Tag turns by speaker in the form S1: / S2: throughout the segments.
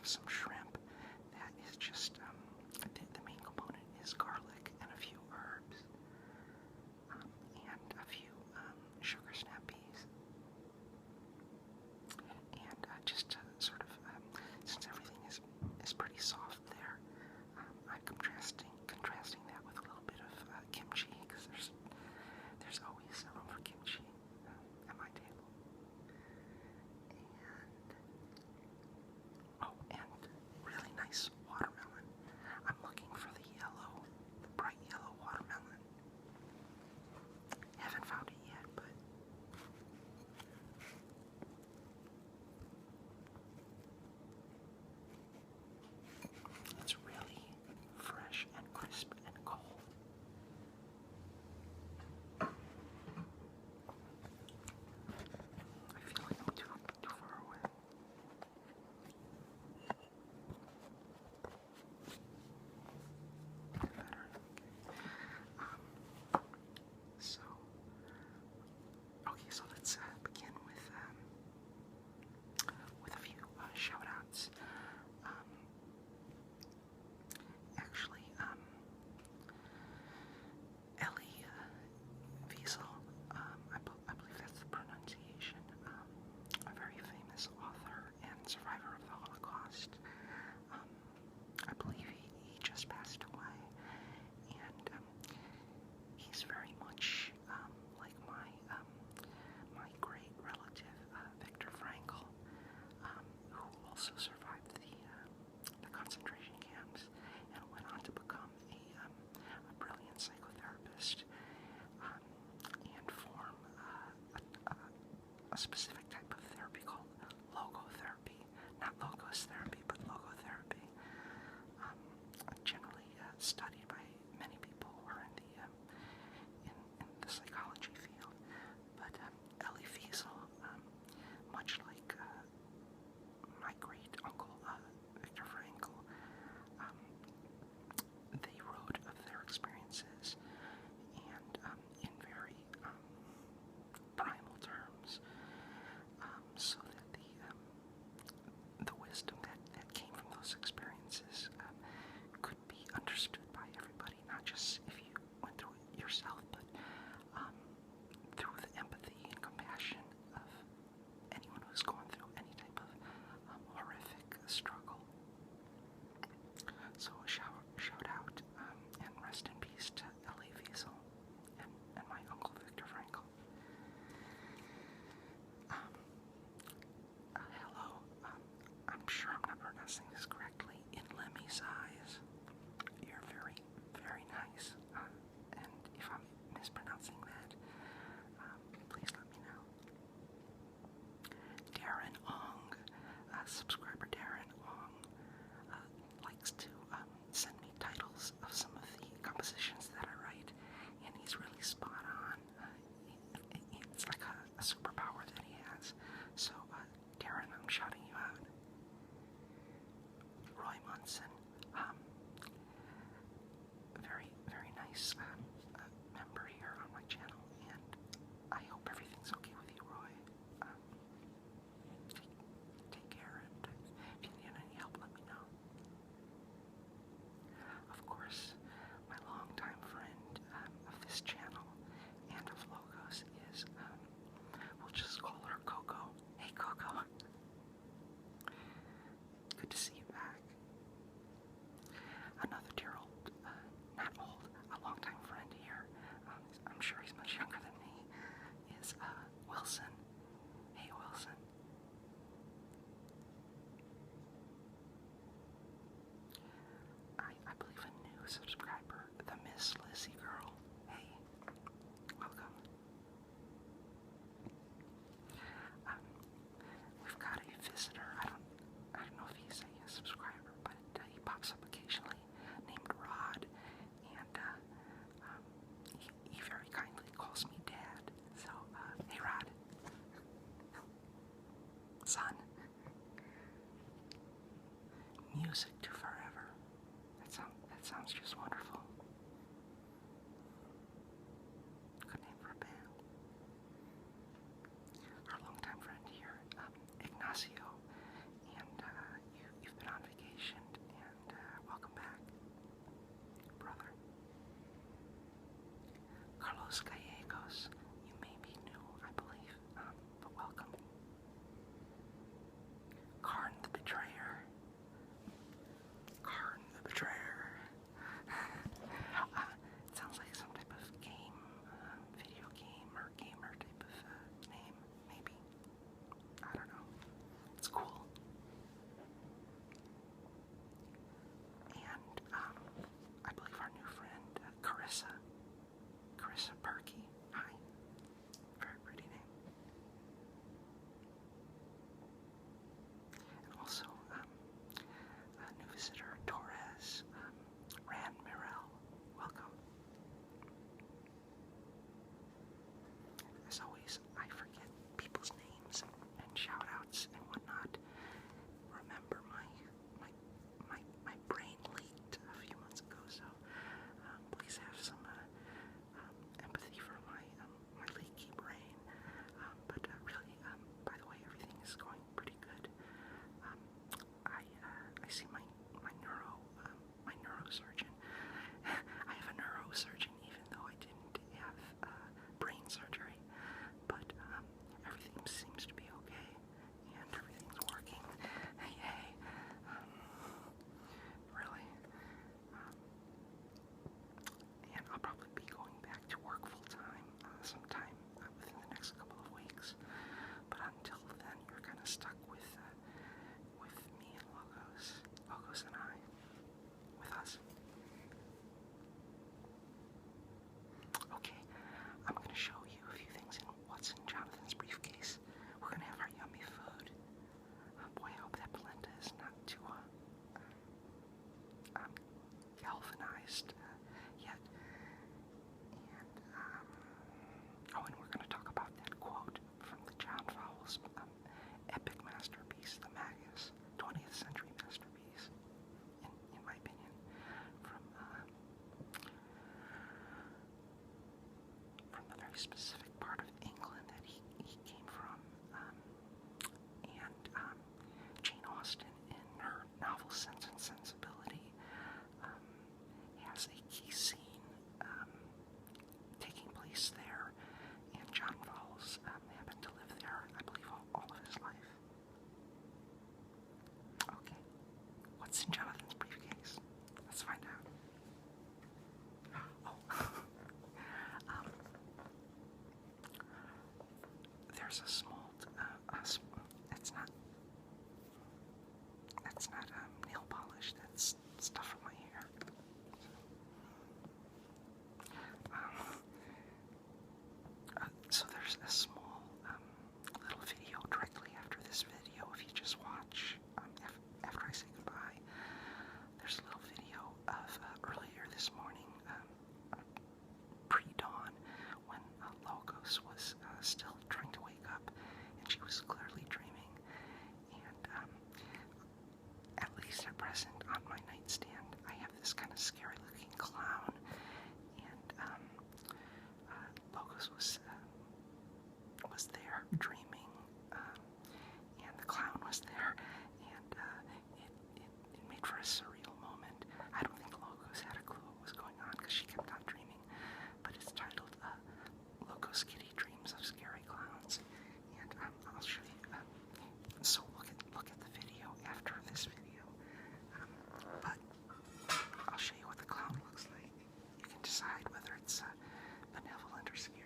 S1: have some shrimp. That is just, the main component is garlic and a few herbs, and a few sugar snap peas. And just to sort of, since everything is pretty soft there, I'm contrasting that with a little bit of kimchi, because there's always room for kimchi at my table. And really nice watermelon. I'm looking for the bright yellow watermelon. Haven't found it yet, but it's really fresh and crisp and cold. I feel like I'm too far away. Better. So let's begin with a few shout-outs. Actually, Ellie Wiesel, I believe that's the pronunciation, a very famous author and survivor of the Holocaust. I believe he just passed away, and he's very much like my great relative Viktor Frankl, who also survived the concentration camps and went on to become a brilliant psychotherapist, and form a specific type of therapy called logotherapy. Not logos therapy, but logotherapy. Generally studied by many people who are in the psychology field. But Elie Wiesel, much like my great uncle Viktor Frankl, they wrote of their experiences, and in very primal terms, so that the wisdom that came from those experiences could be understood by everybody, not just if you went through it yourself, but through the empathy and compassion of anyone who's going through any type of horrific struggle. So shout out and rest in peace to Elie Wiesel and my uncle Viktor Frankl. Hello, I'm sure I'm not pronouncing this correctly. In Lemmy's eyes, you're very, very nice. And if I'm mispronouncing that, please let me know. Darren Ong, subscriber Darren Ong, likes to send me titles of some of the compositions that I write, and he's really spot on. It's like a superpower that he has. So, Darren, I'm shouting you out. Roy Munson, very, very nice member here on my channel, and I hope everything's okay with you, Roy. Take care, and if you need any help, let me know. Of course, my longtime friend of this channel and of Logos is, we'll just call her Coco. Hey, Coco. Good to see you back. Another dear old, not old, a longtime friend here, I'm sure he's much younger than me, is Wilson. Hey, Wilson. I believe a new subscriber, the Miss Lizzie Girl. Hey, welcome. We've got a visitor. I don't know if he's a subscriber, but he pops up occasionally, named Rod, and he very kindly calls me Dad. So, hey, Rod. Son. Music to Forever. That sounds just wonderful. Good name for a band. Our longtime friend here, Ignacio, and you've been on specific part of England that he came from. And Jane Austen, in her novel Sense and Sensibility, has a key scene taking place there, and John Fowles happened to live there, I believe, all of his life. Okay, what's in Jonathan's briefcase? Let's find out. Oh, there's a small, that's not nail polish, that's stuff from my hair. So there's a small little video directly after this video. If you just watch after I say goodbye, there's a little video of earlier this morning, pre-dawn, when Logos was still trying to wake up, and she was clearly dreaming. And at least at present, on my nightstand, I have this kind of scary-looking clown, and Logos was there dreaming, and the clown was there, and it made for a surreal moment. I don't think Logos had a clue what was going on because she kept on dreaming, but it's titled Logos Kitty Dreams of Scary Clowns, and I'll show you. So look at the video after this video, but I'll show you what the clown looks like. You can decide whether it's benevolent or scary.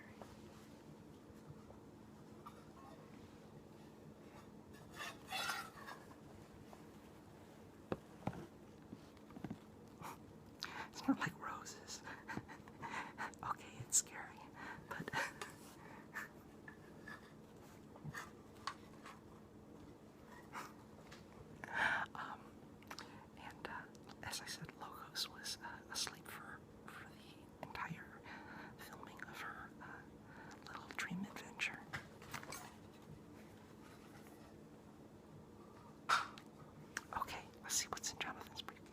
S1: It's not like roses. Okay, it's scary, but and as I said, Logos was asleep for the entire filming of her little dream adventure. Okay, let's see what's in Jonathan's briefcase.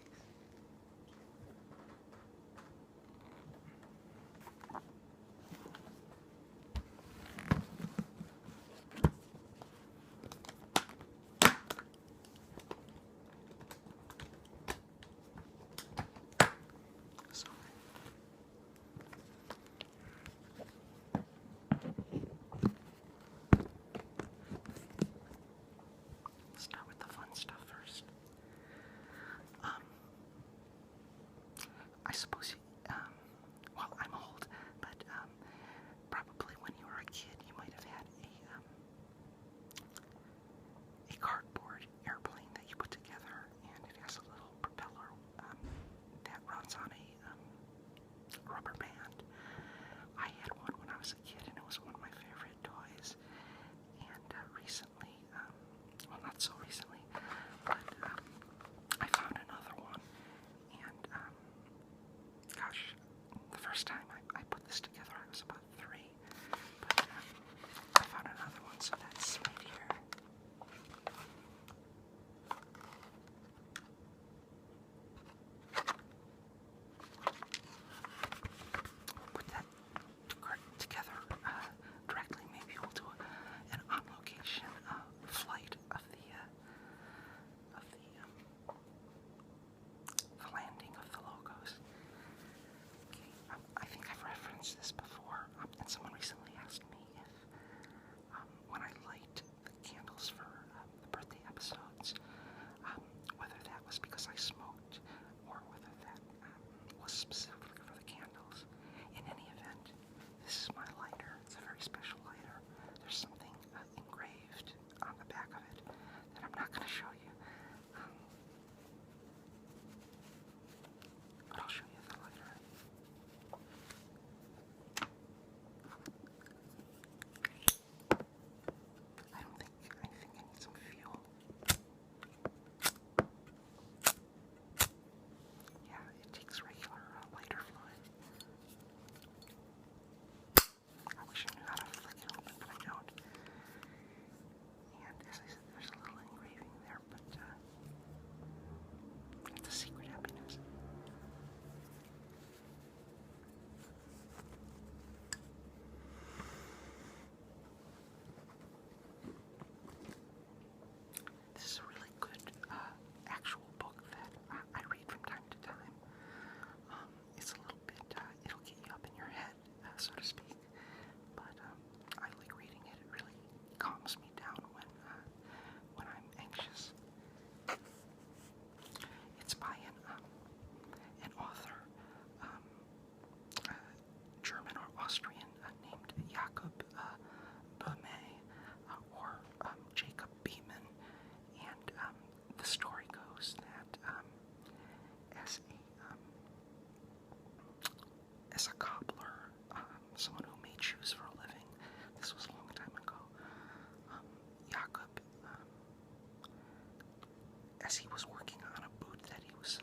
S1: as he was working on a boot that he was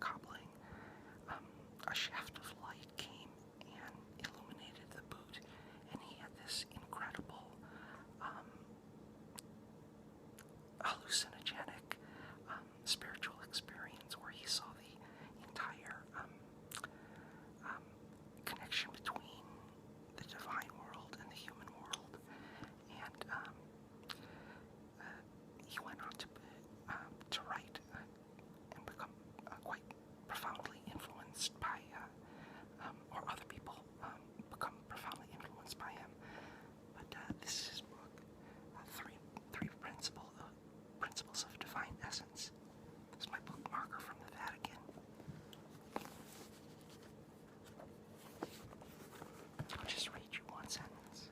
S1: cobbling, a shaft of light came and illuminated the boot, and he had this incredible hallucinogenic spiritual experience where he saw the entire connection between the divine world and the human world, and he went on to write and become quite profoundly influenced by, or other people become profoundly influenced by him. But this is his book, Three Principles of Divine Essence. This is my bookmarker from the Vatican. I'll just read you one sentence.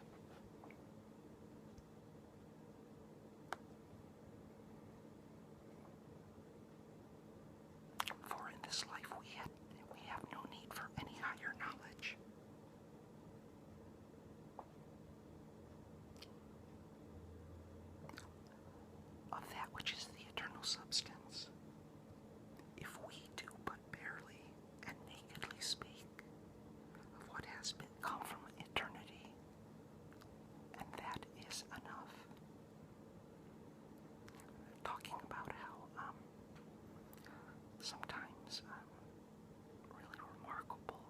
S1: For in this life we have no need for any higher knowledge. Of that which is the eternal substance, if we do but barely and nakedly speak of what has come from eternity, and that is enough. Talking about how sometimes really remarkable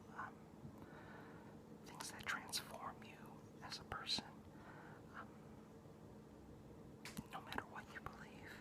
S1: things that transform you as a person, no matter what you believe,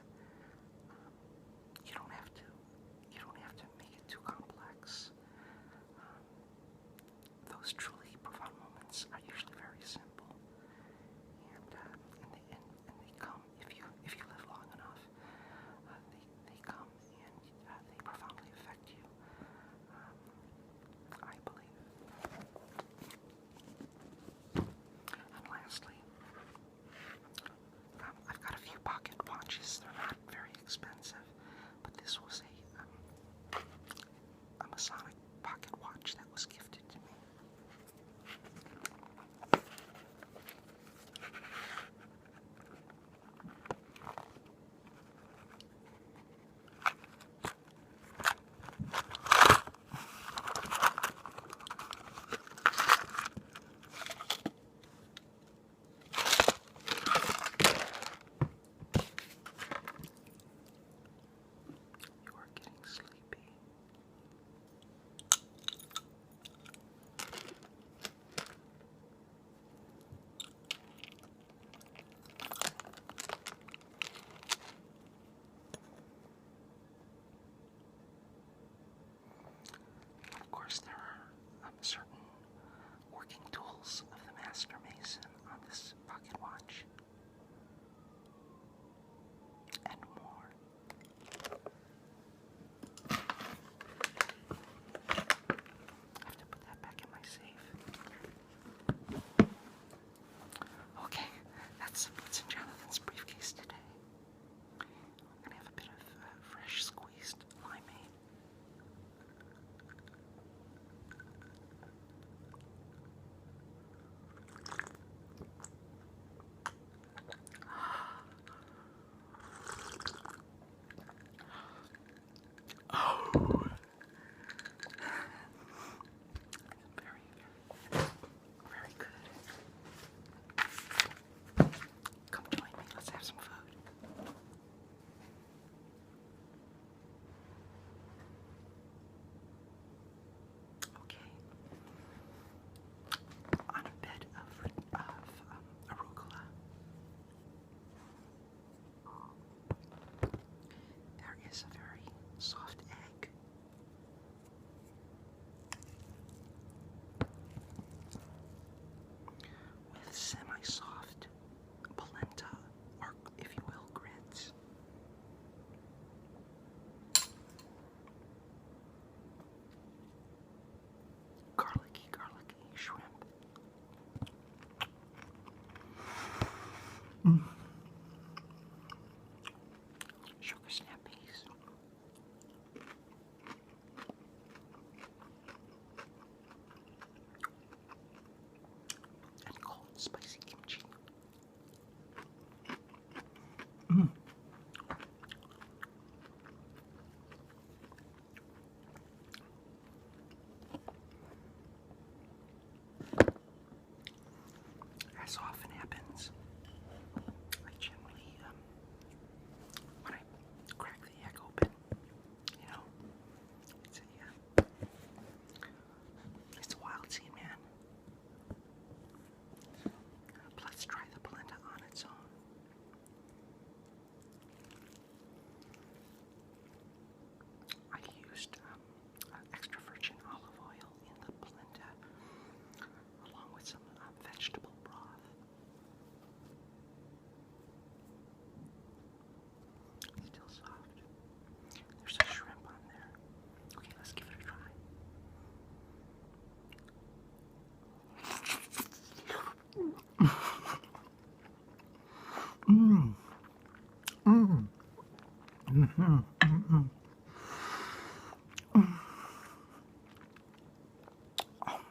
S1: Oh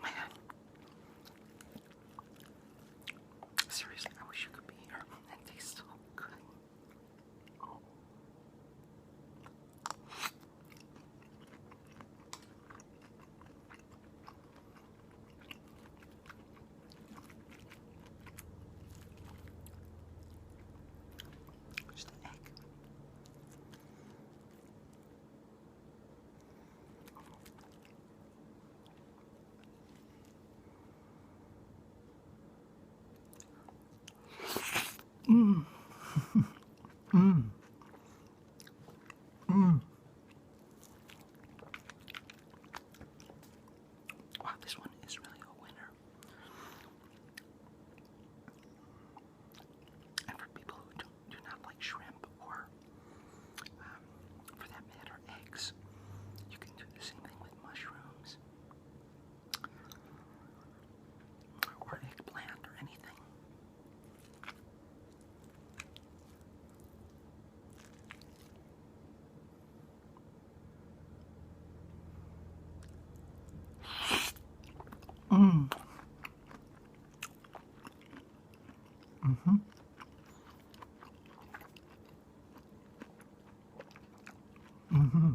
S1: man. Seriously, I wish you could be here. That tastes so good. There's the egg. Mmm. Mmm. Mmm. Wow, this one is really a winner. And for people who do not like shrimp or, for that matter, eggs, you can do the same thing with mushrooms or eggplant or anything. Mmm. Mm-hmm. Mm-hmm.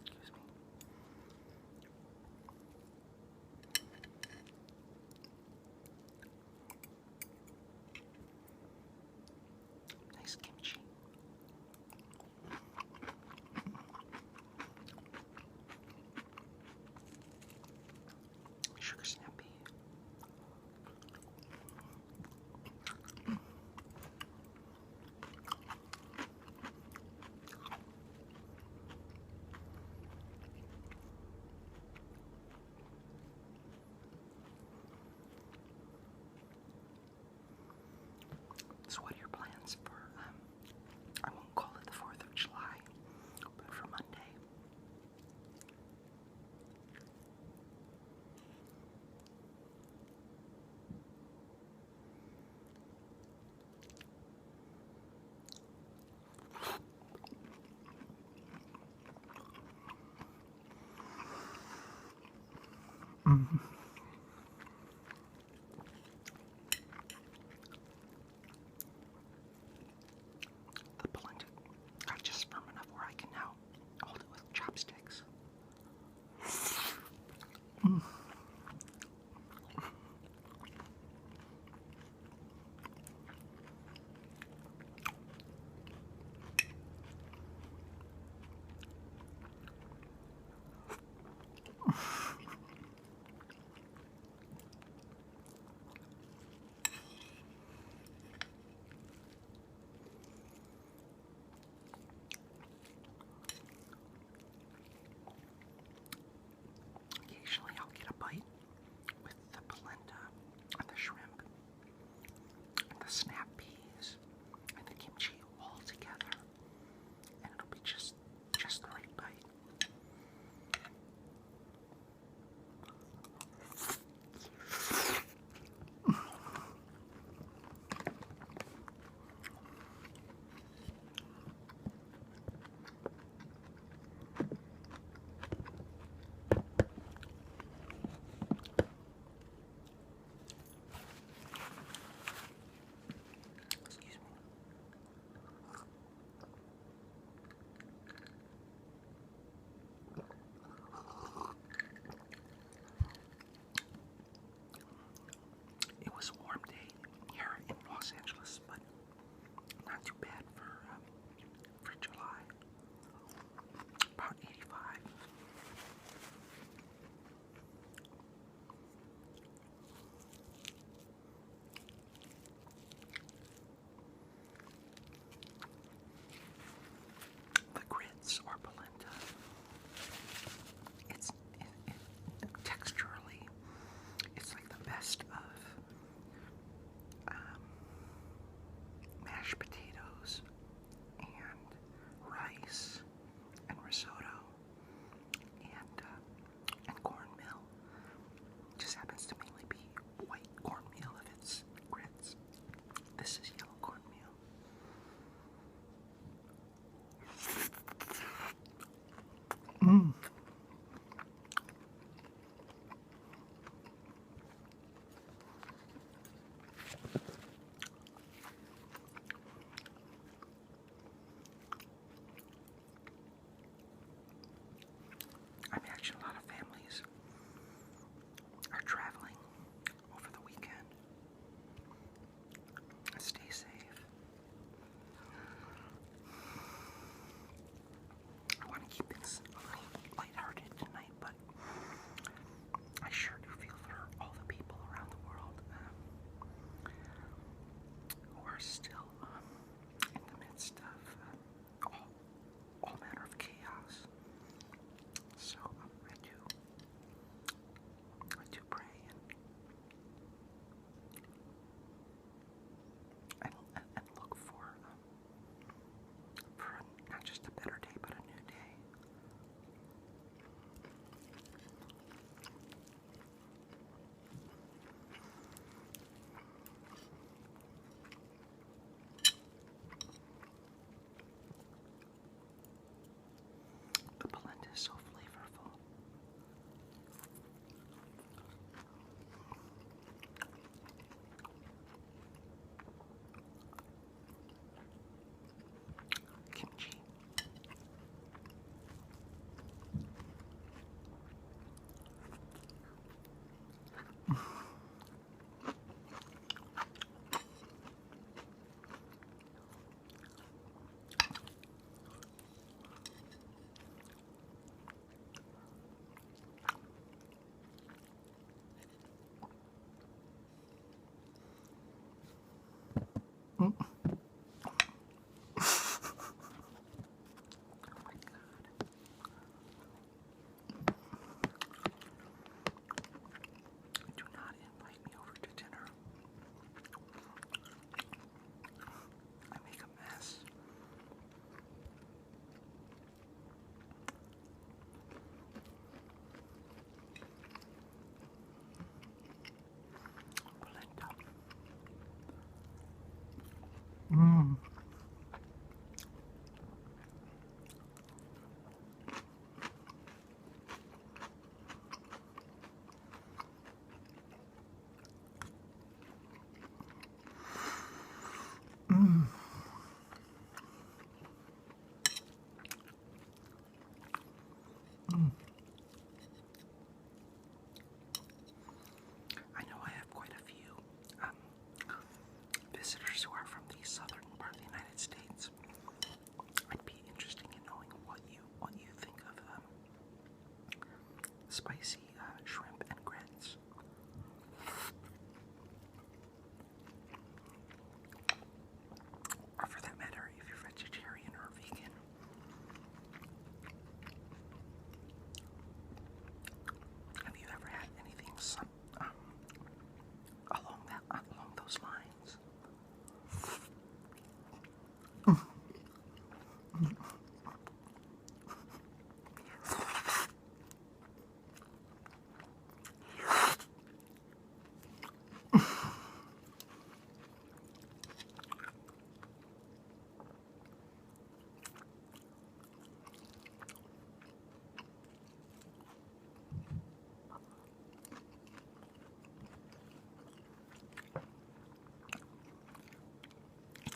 S1: Excuse me. Nice kimchi. Sugar snappy. So what are your plans for, I won't call it the 4th of July, but for Monday? Mm-hmm. The polenta got just firm enough where I can now hold it with chopsticks. Mm.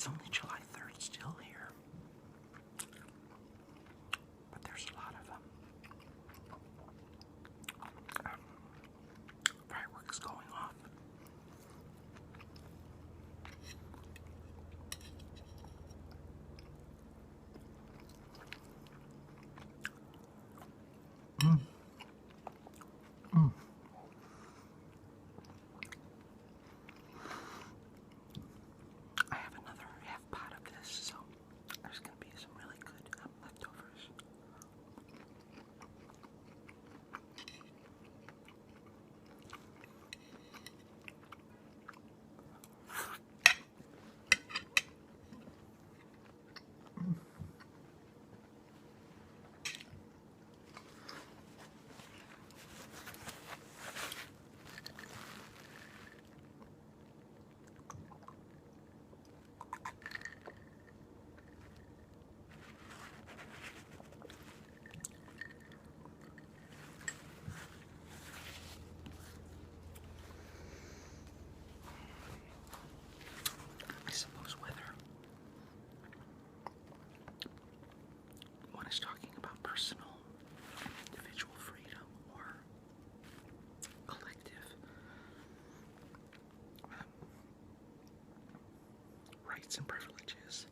S1: It's only July 3rd still here, but there's a lot of fireworks going off. Mm. Mm. I have another half pot of this, so there's going to be some really good leftovers. I suppose whether one is talking about personal and individual freedom or collective rights and privileges,